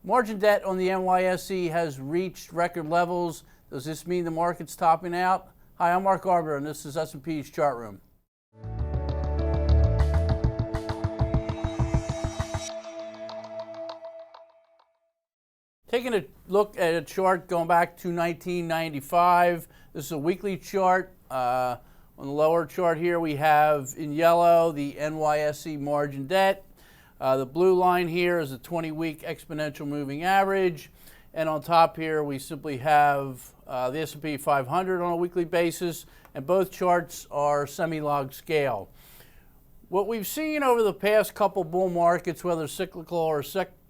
Margin debt on the NYSE has reached record levels. Does this mean the market's topping out? Hi, I'm Mark Arbiter, and this is S&P's Chart Room. Taking a look at a chart going back to 1995. This is a weekly chart. On the lower chart here, we have in yellow the NYSE margin debt. The blue line here is a 20-week exponential moving average. And on top here, we simply have the S&P 500 on a weekly basis. And both charts are semi-log scale. What we've seen over the past couple bull markets, whether cyclical or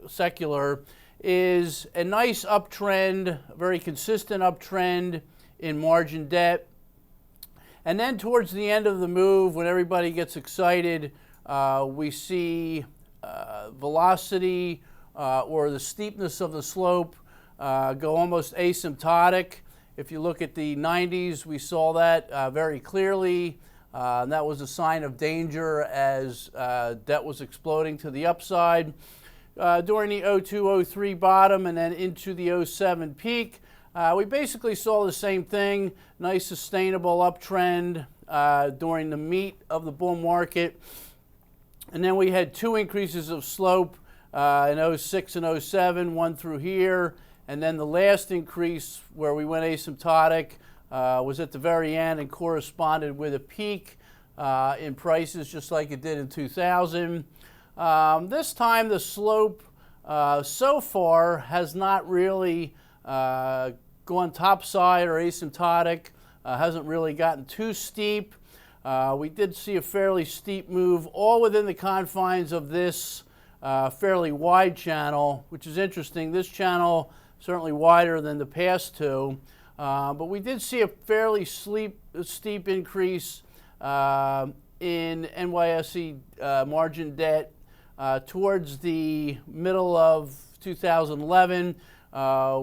secular, is a nice uptrend, a very consistent uptrend in margin debt. And then towards the end of the move, when everybody gets excited, we see velocity or the steepness of the slope go almost asymptotic. If you look at the 90s, we saw that very clearly. And that was a sign of danger as debt was exploding to the upside. During the 02-03 bottom and then into the 07 peak, we basically saw the same thing, nice sustainable uptrend during the meat of the bull market. And then we had two increases of slope in 06 and 07, one through here. And then the last increase where we went asymptotic was at the very end and corresponded with a peak in prices just like it did in 2000. This time the slope so far has not really gone topside or asymptotic, hasn't really gotten too steep. We did see a fairly steep move all within the confines of this fairly wide channel, which is interesting. This channel certainly wider than the past two, but we did see a fairly steep increase in NYSE margin debt towards the middle of 2011,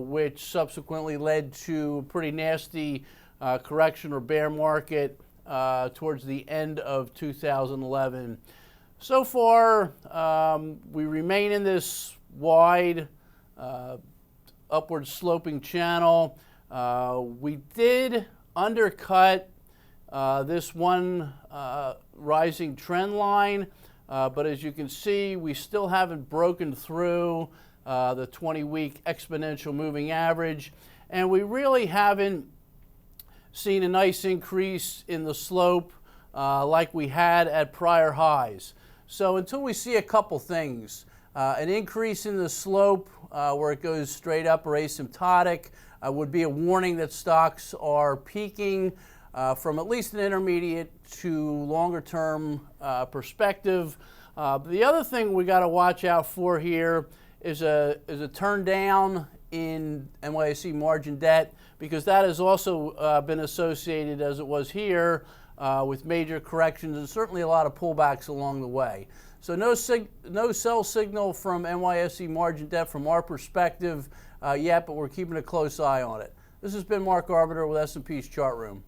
which subsequently led to a pretty nasty correction or bear market towards the end of 2011. So far, we remain in this wide, upward sloping channel. We did undercut this one rising trend line. But as you can see, we still haven't broken through the 20-week exponential moving average. And we really haven't seen a nice increase in the slope like we had at prior highs. So until we see a couple things, an increase in the slope where it goes straight up or asymptotic would be a warning that stocks are peaking from at least an intermediate to longer term perspective. The other thing we got to watch out for here is a turn down in NYSE margin debt, because that has also been associated, as it was here, with major corrections and certainly a lot of pullbacks along the way. So no sell signal from NYSE margin debt from our perspective yet, but we're keeping a close eye on it. This has been Mark Arbiter with S&P's Chart Room.